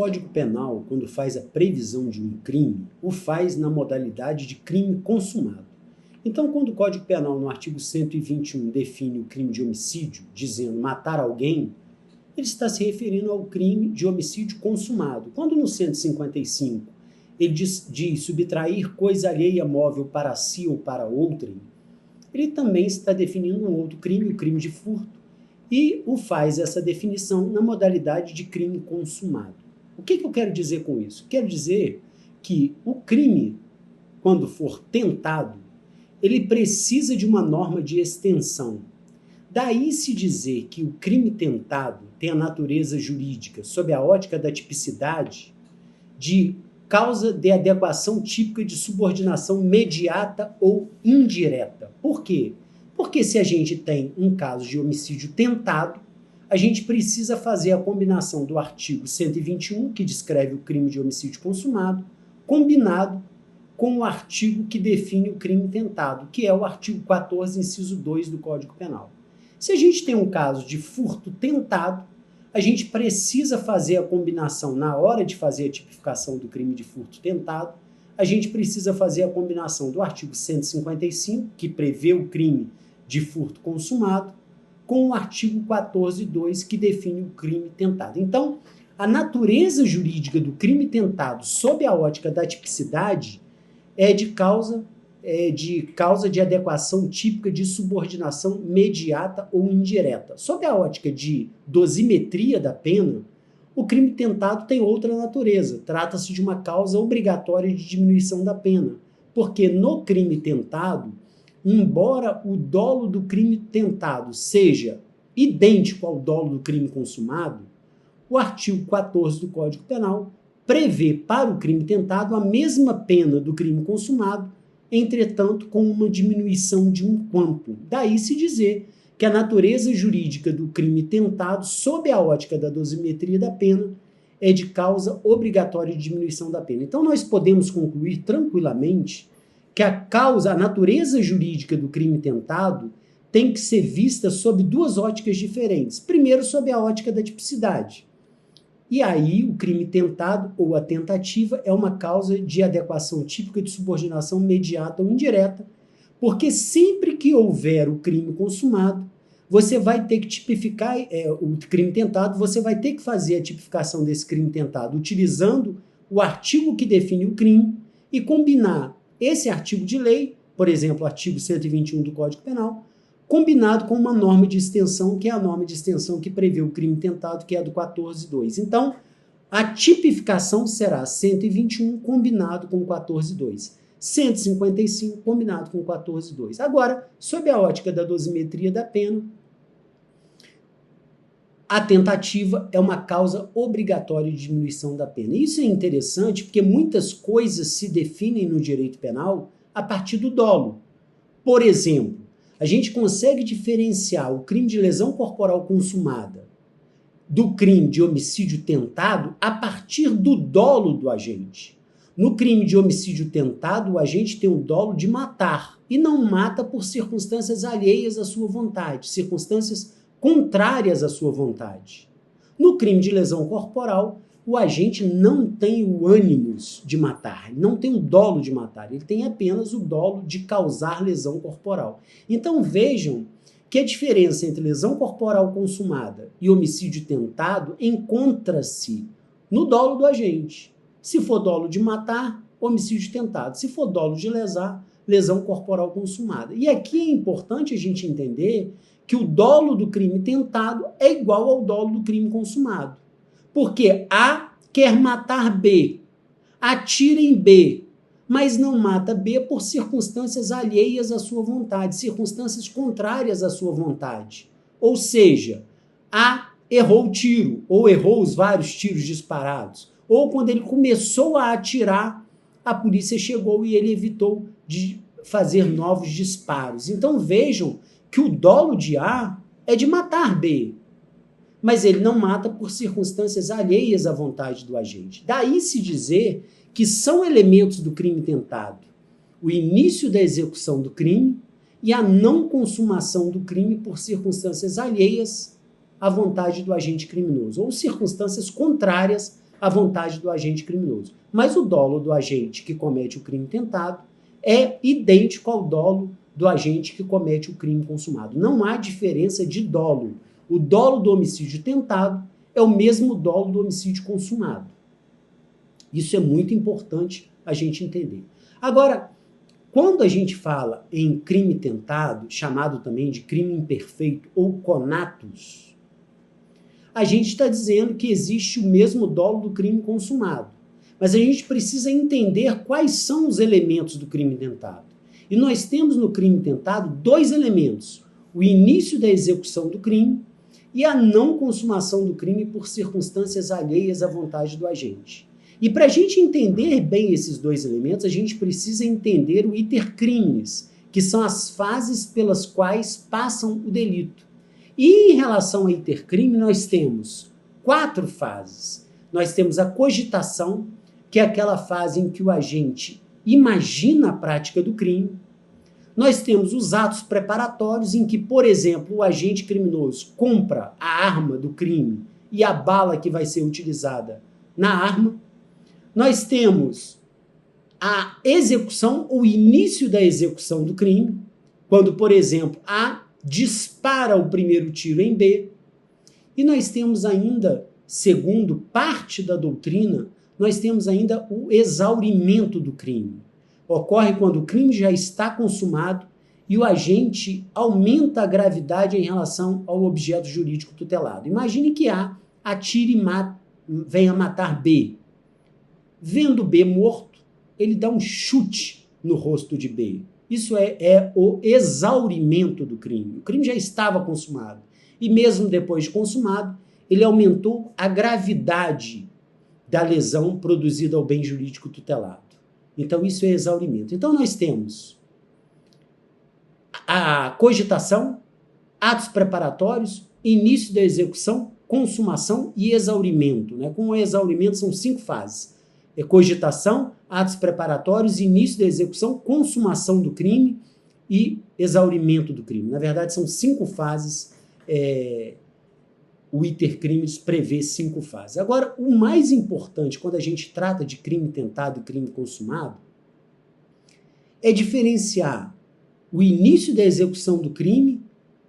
Código Penal, quando faz a previsão de um crime, o faz na modalidade de crime consumado. Então, quando o Código Penal, no artigo 121, define o crime de homicídio, dizendo matar alguém, ele está se referindo ao crime de homicídio consumado. Quando no 155 ele diz subtrair coisa alheia móvel para si ou para outrem, ele também está definindo um outro crime, o crime de furto, e o faz essa definição na modalidade de crime consumado. O que eu quero dizer com isso? Quero dizer que o crime, quando for tentado, ele precisa de uma norma de extensão. Daí se dizer que o crime tentado tem a natureza jurídica, sob a ótica da tipicidade, de causa de adequação típica de subordinação mediata ou indireta. Por quê? Porque se a gente tem um caso de homicídio tentado, a gente precisa fazer a combinação do artigo 121, que descreve o crime de homicídio consumado, combinado com o artigo que define o crime tentado, que é o artigo 14, inciso 2 do Código Penal. Se a gente tem um caso de furto tentado, a gente precisa fazer a combinação, na hora de fazer a tipificação do crime de furto tentado, a gente precisa fazer a combinação do artigo 155, que prevê o crime de furto consumado, com o artigo 14.2, que define o crime tentado. Então, a natureza jurídica do crime tentado, sob a ótica da tipicidade, é de causa de adequação típica de subordinação mediata ou indireta. Sob a ótica de dosimetria da pena, o crime tentado tem outra natureza. Trata-se de uma causa obrigatória de diminuição da pena, porque no crime tentado, embora o dolo do crime tentado seja idêntico ao dolo do crime consumado, o artigo 14 do Código Penal prevê para o crime tentado a mesma pena do crime consumado, entretanto com uma diminuição de um quanto. Daí se dizer que a natureza jurídica do crime tentado, sob a ótica da dosimetria da pena, é de causa obrigatória de diminuição da pena. Então nós podemos concluir tranquilamente que a natureza jurídica do crime tentado tem que ser vista sob duas óticas diferentes. Primeiro, sob a ótica da tipicidade. E aí, o crime tentado ou a tentativa é uma causa de adequação típica de subordinação mediata ou indireta, porque sempre que houver o crime consumado, você vai ter que tipificar o crime tentado, você vai ter que fazer a tipificação desse crime tentado utilizando o artigo que define o crime e combinar esse artigo de lei, por exemplo, o artigo 121 do Código Penal, combinado com uma norma de extensão, que é a norma de extensão que prevê o crime tentado, que é a do 14.2. Então, a tipificação será 121 combinado com 14.2. 155 combinado com 14.2. Agora, sob a ótica da dosimetria da pena, a tentativa é uma causa obrigatória de diminuição da pena. Isso é interessante porque muitas coisas se definem no direito penal a partir do dolo. Por exemplo, a gente consegue diferenciar o crime de lesão corporal consumada do crime de homicídio tentado a partir do dolo do agente. No crime de homicídio tentado, o agente tem o dolo de matar e não mata por circunstâncias alheias à sua vontade, circunstâncias contrárias à sua vontade. No crime de lesão corporal, o agente não tem o ânimos de matar, não tem o dolo de matar, ele tem apenas o dolo de causar lesão corporal. Então vejam que a diferença entre lesão corporal consumada e homicídio tentado encontra-se no dolo do agente. Se for dolo de matar, homicídio tentado. Se for dolo de lesar, lesão corporal consumada. E aqui é importante a gente entender que o dolo do crime tentado é igual ao dolo do crime consumado. Porque A quer matar B, atira em B, mas não mata B por circunstâncias alheias à sua vontade, circunstâncias contrárias à sua vontade. Ou seja, A errou o tiro, ou errou os vários tiros disparados, ou quando ele começou a atirar, a polícia chegou e ele evitou de fazer novos disparos. Então vejam que o dolo de A é de matar B, mas ele não mata por circunstâncias alheias à vontade do agente. Daí se dizer que são elementos do crime tentado o início da execução do crime e a não consumação do crime por circunstâncias alheias à vontade do agente criminoso, ou circunstâncias contrárias a vontade do agente criminoso. Mas o dolo do agente que comete o crime tentado é idêntico ao dolo do agente que comete o crime consumado. Não há diferença de dolo. O dolo do homicídio tentado é o mesmo dolo do homicídio consumado. Isso é muito importante a gente entender. Agora, quando a gente fala em crime tentado, chamado também de crime imperfeito ou conatus, a gente está dizendo que existe o mesmo dolo do crime consumado. Mas a gente precisa entender quais são os elementos do crime tentado. E nós temos no crime tentado dois elementos: o início da execução do crime e a não consumação do crime por circunstâncias alheias à vontade do agente. E para a gente entender bem esses dois elementos, a gente precisa entender o iter criminis, que são as fases pelas quais passam o delito. E em relação ao iter crime, nós temos 4 fases. Nós temos a cogitação, que é aquela fase em que o agente imagina a prática do crime. Nós temos os atos preparatórios, em que, por exemplo, o agente criminoso compra a arma do crime e a bala que vai ser utilizada na arma. Nós temos a execução, o início da execução do crime, quando, por exemplo, A dispara o primeiro tiro em B. E nós temos ainda, segundo parte da doutrina, nós temos ainda o exaurimento do crime. Ocorre quando o crime já está consumado e o agente aumenta a gravidade em relação ao objeto jurídico tutelado. Imagine que A atire e venha matar B. Vendo B morto, ele dá um chute no rosto de B. Isso é o exaurimento do crime. O crime já estava consumado. E mesmo depois de consumado, ele aumentou a gravidade da lesão produzida ao bem jurídico tutelado. Então, isso é exaurimento. Então, nós temos a cogitação, atos preparatórios, início da execução, consumação e exaurimento. Com o exaurimento, são 5 fases. É cogitação, atos preparatórios, início da execução, consumação do crime e exaurimento do crime. Na verdade, são 5 fases. O iter criminis prevê 5 fases. Agora, o mais importante quando a gente trata de crime tentado e crime consumado é diferenciar o início da execução do crime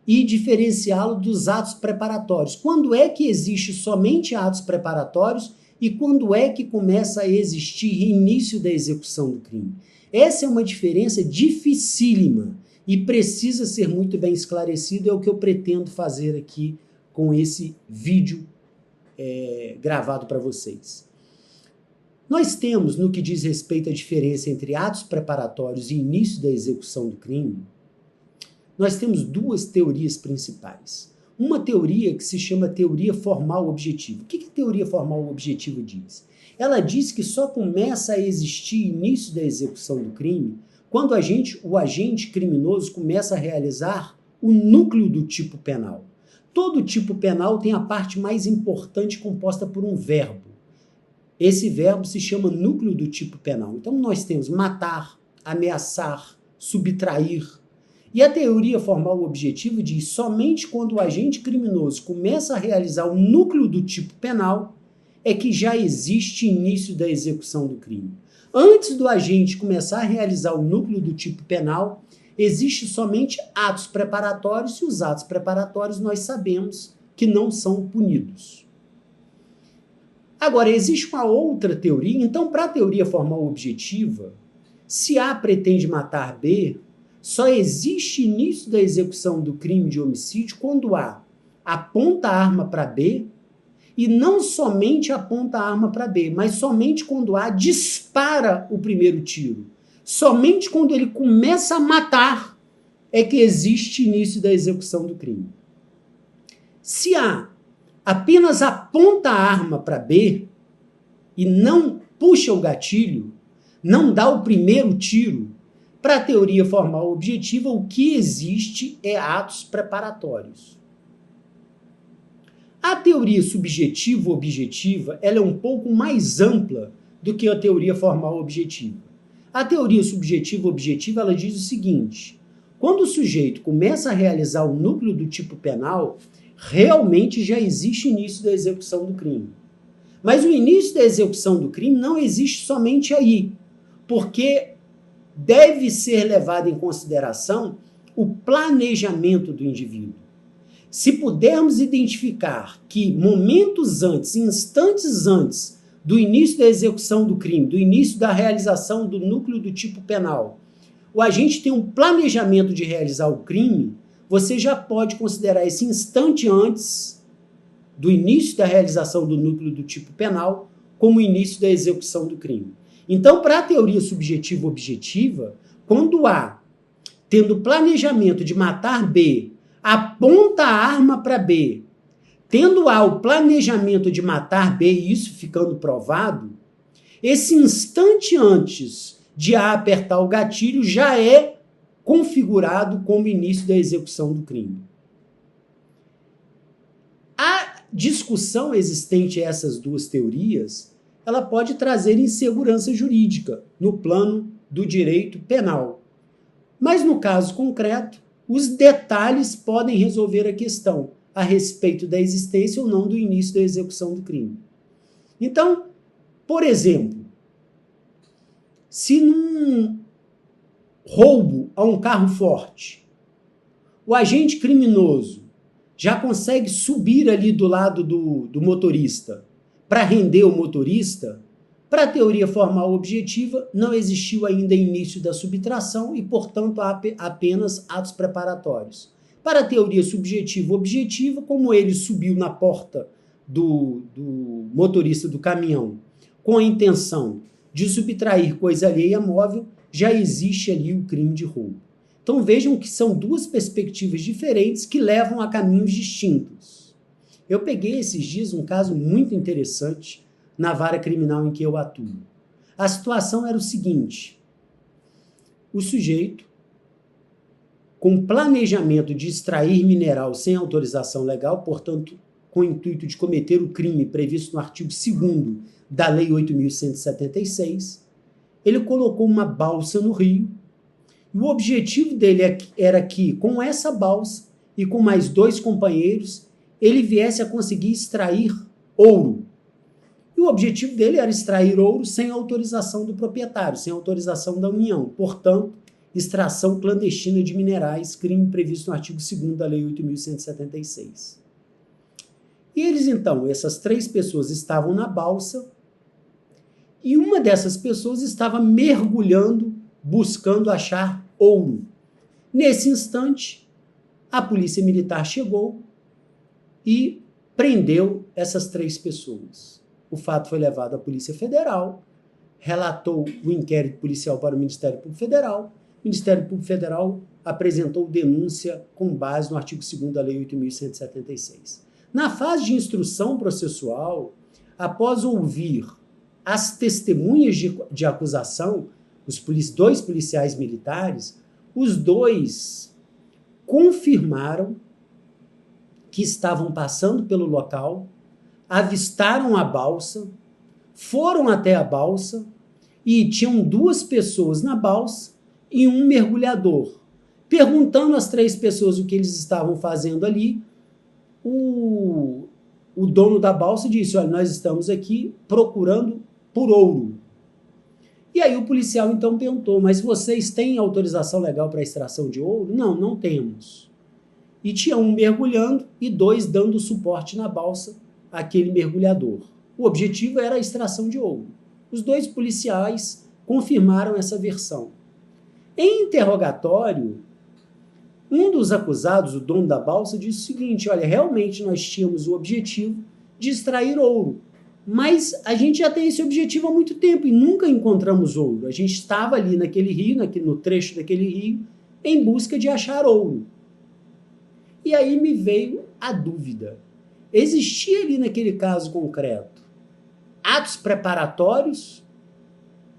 e diferenciá-lo dos atos preparatórios. Quando é que existe somente atos preparatórios e quando é que começa a existir início da execução do crime? Essa é uma diferença dificílima e precisa ser muito bem esclarecida, é o que eu pretendo fazer aqui com esse vídeo gravado para vocês. Nós temos, no que diz respeito à diferença entre atos preparatórios e início da execução do crime, nós temos 2 teorias principais. Uma teoria que se chama teoria formal objetiva. O que a teoria formal objetiva diz? Ela diz que só começa a existir início da execução do crime quando o agente criminoso começa a realizar o núcleo do tipo penal. Todo tipo penal tem a parte mais importante composta por um verbo. Esse verbo se chama núcleo do tipo penal. Então nós temos matar, ameaçar, subtrair. E a teoria formal objetiva diz somente quando o agente criminoso começa a realizar o núcleo do tipo penal é que já existe início da execução do crime. Antes do agente começar a realizar o núcleo do tipo penal, existe somente atos preparatórios e os atos preparatórios nós sabemos que não são punidos. Agora, existe uma outra teoria. Então, para a teoria formal objetiva, se A pretende matar B, só existe início da execução do crime de homicídio quando A aponta a arma para B e não somente aponta a arma para B, mas somente quando A dispara o primeiro tiro. Somente quando ele começa a matar é que existe início da execução do crime. Se A apenas aponta a arma para B e não puxa o gatilho, não dá o primeiro tiro, para a teoria formal objetiva, o que existe é atos preparatórios. A teoria subjetiva-objetiva ela é um pouco mais ampla do que a teoria formal objetiva. A teoria subjetiva-objetiva ela diz o seguinte: quando o sujeito começa a realizar o núcleo do tipo penal, realmente já existe início da execução do crime. Mas o início da execução do crime não existe somente aí, porque deve ser levado em consideração o planejamento do indivíduo. Se pudermos identificar que momentos antes, instantes antes do início da execução do crime, do início da realização do núcleo do tipo penal, o agente tem um planejamento de realizar o crime, você já pode considerar esse instante antes do início da realização do núcleo do tipo penal como o início da execução do crime. Então, para a teoria subjetiva-objetiva, quando A, tendo planejamento de matar B, aponta a arma para B, tendo A o planejamento de matar B, e isso ficando provado, esse instante antes de A apertar o gatilho já é configurado como início da execução do crime. A discussão existente a essas duas teorias, ela pode trazer insegurança jurídica no plano do direito penal. Mas no caso concreto, os detalhes podem resolver a questão a respeito da existência ou não do início da execução do crime. Então, por exemplo, se num roubo a um carro forte, o agente criminoso já consegue subir ali do lado do motorista para render o motorista, para a teoria formal objetiva, não existiu ainda início da subtração e, portanto, há apenas atos preparatórios. Para a teoria subjetiva objetiva, como ele subiu na porta do motorista do caminhão com a intenção de subtrair coisa alheia móvel, já existe ali o crime de roubo. Então vejam que são duas perspectivas diferentes que levam a caminhos distintos. Eu peguei esses dias um caso muito interessante na vara criminal em que eu atuo. A situação era o seguinte: o sujeito, com planejamento de extrair mineral sem autorização legal, portanto, com o intuito de cometer o crime previsto no artigo 2º da Lei 8.176, ele colocou uma balsa no rio, e o objetivo dele era que, com essa balsa e com mais 2 companheiros, ele viesse a conseguir extrair ouro. E o objetivo dele era extrair ouro sem autorização do proprietário, sem autorização da União. Portanto, extração clandestina de minerais, crime previsto no artigo 2º da Lei 8.176. E eles, então, essas 3 pessoas estavam na balsa e uma dessas pessoas estava mergulhando, buscando achar ouro. Nesse instante, a polícia militar chegou e prendeu essas 3 pessoas. O fato foi levado à Polícia Federal, relatou o inquérito policial para o Ministério Público Federal. O Ministério Público Federal apresentou denúncia com base no artigo 2º da Lei 8.176. Na fase de instrução processual, após ouvir as testemunhas de acusação, os 2 policiais militares, os 2 confirmaram que estavam passando pelo local, avistaram a balsa, foram até a balsa e tinham 2 pessoas na balsa e um mergulhador. Perguntando às 3 pessoas o que eles estavam fazendo ali, o dono da balsa disse: olha, nós estamos aqui procurando por ouro. E aí o policial então perguntou: mas vocês têm autorização legal para extração de ouro? Não, não temos. E tinha um mergulhando e 2 dando suporte na balsa àquele mergulhador. O objetivo era a extração de ouro. Os 2 policiais confirmaram essa versão. Em interrogatório, um dos acusados, o dono da balsa, disse o seguinte: olha, realmente nós tínhamos o objetivo de extrair ouro, mas a gente já tem esse objetivo há muito tempo e nunca encontramos ouro. A gente estava ali naquele rio, no trecho daquele rio, em busca de achar ouro. E aí me veio a dúvida. Existia ali naquele caso concreto atos preparatórios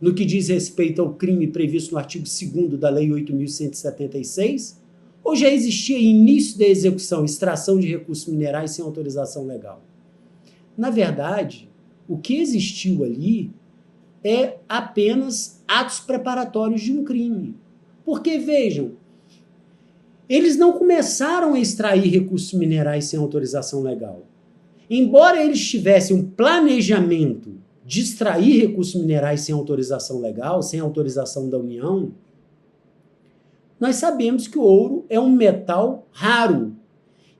no que diz respeito ao crime previsto no artigo 2º da Lei 8.176, ou já existia início da execução, extração de recursos minerais sem autorização legal? Na verdade, o que existiu ali é apenas atos preparatórios de um crime. Porque, vejam, eles não começaram a extrair recursos minerais sem autorização legal. embora eles tivessem um planejamento de extrair recursos minerais sem autorização legal, sem autorização da União, nós sabemos que o ouro é um metal raro.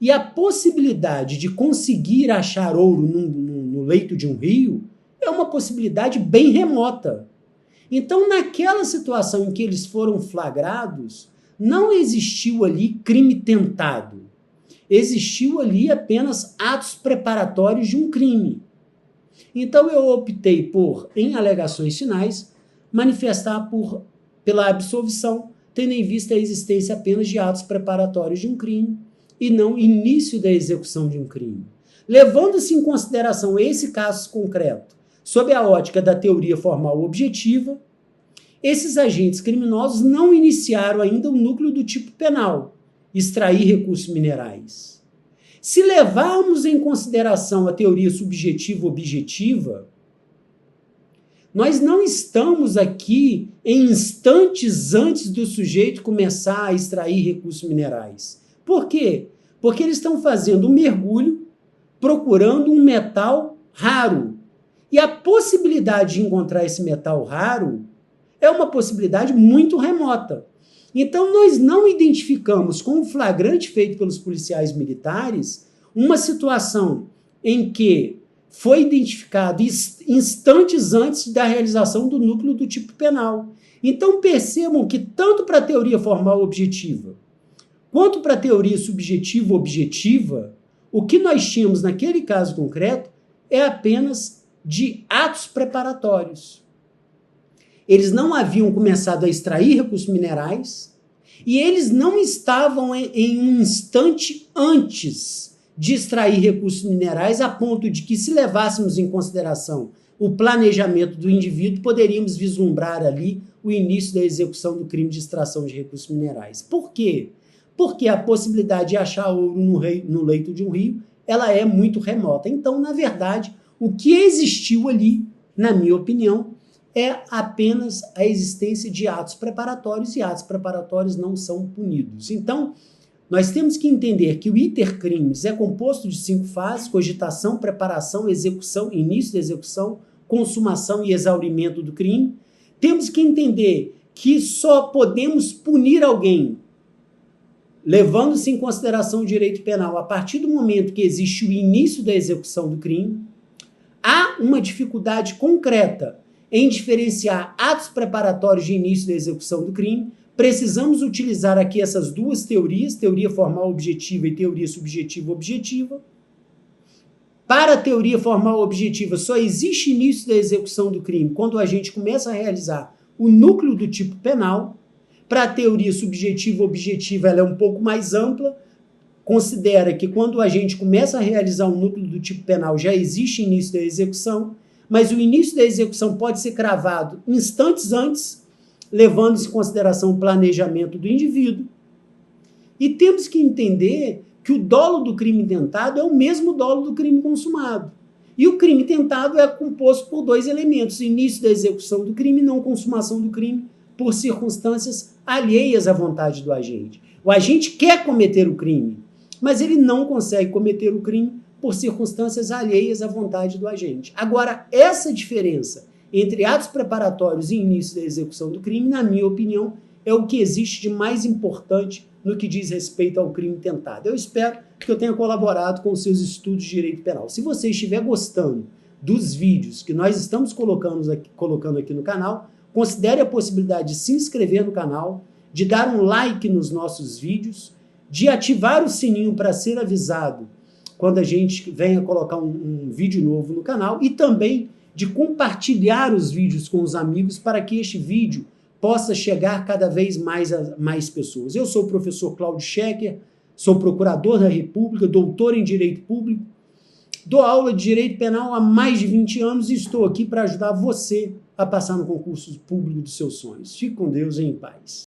E a possibilidade de conseguir achar ouro no leito de um rio é uma possibilidade bem remota. Então, naquela situação em que eles foram flagrados, não existiu ali crime tentado. Existiu ali apenas atos preparatórios de um crime. Então, eu optei por, em alegações finais, manifestar pela absolvição, tendo em vista a existência apenas de atos preparatórios de um crime e não início da execução de um crime. Levando-se em consideração esse caso concreto, sob a ótica da teoria formal objetiva, esses agentes criminosos não iniciaram ainda o núcleo do tipo penal, extrair recursos minerais. Se levarmos em consideração a teoria subjetiva objetiva, nós não estamos aqui em instantes antes do sujeito começar a extrair recursos minerais. Por quê? Porque eles estão fazendo um mergulho, procurando um metal raro. E a possibilidade de encontrar esse metal raro é uma possibilidade muito remota. Então, nós não identificamos com o flagrante feito pelos policiais militares uma situação em que foi identificado instantes antes da realização do núcleo do tipo penal. Então, percebam que tanto para a teoria formal objetiva quanto para a teoria subjetiva objetiva, o que nós tínhamos naquele caso concreto é apenas de atos preparatórios. Eles não haviam começado a extrair recursos minerais e eles não estavam em um instante antes de extrair recursos minerais, a ponto de que, se levássemos em consideração o planejamento do indivíduo, poderíamos vislumbrar ali o início da execução do crime de extração de recursos minerais. Por quê? Porque a possibilidade de achar ouro no leito de um rio, ela é muito remota. Então, na verdade, o que existiu ali, na minha opinião, é apenas a existência de atos preparatórios, e atos preparatórios não são punidos. Então, nós temos que entender que o iter crimes é composto de 5 fases: cogitação, preparação, execução, início da execução, consumação e exaurimento do crime. Temos que entender que só podemos punir alguém levando-se em consideração o direito penal a partir do momento que existe o início da execução do crime. Há uma dificuldade concreta em diferenciar atos preparatórios de início da execução do crime. Precisamos utilizar aqui essas duas teorias, teoria formal objetiva e teoria subjetiva objetiva. Para a teoria formal objetiva, só existe início da execução do crime quando o agente começa a realizar o núcleo do tipo penal. Para a teoria subjetiva objetiva, ela é um pouco mais ampla, considera que quando o agente começa a realizar o núcleo do tipo penal já existe início da execução, mas o início da execução pode ser cravado instantes antes, levando-se em consideração o planejamento do indivíduo. E temos que entender que o dolo do crime tentado é o mesmo dolo do crime consumado. E o crime tentado é composto por 2 elementos: início da execução do crime e não consumação do crime por circunstâncias alheias à vontade do agente. O agente quer cometer o crime, mas ele não consegue cometer o crime por circunstâncias alheias à vontade do agente. Agora, essa diferença entre atos preparatórios e início da execução do crime, na minha opinião, é o que existe de mais importante no que diz respeito ao crime tentado. Eu espero que eu tenha colaborado com os seus estudos de direito penal. Se você estiver gostando dos vídeos que nós estamos colocando aqui no canal, considere a possibilidade de se inscrever no canal, de dar um like nos nossos vídeos, de ativar o sininho para ser avisado quando a gente venha colocar um vídeo novo no canal, e também de compartilhar os vídeos com os amigos para que este vídeo possa chegar cada vez mais a mais pessoas. Eu sou o professor Cláudio Schecker, sou procurador da República, doutor em Direito Público, dou aula de Direito Penal há mais de 20 anos e estou aqui para ajudar você a passar no concurso público dos seus sonhos. Fique com Deus e em paz.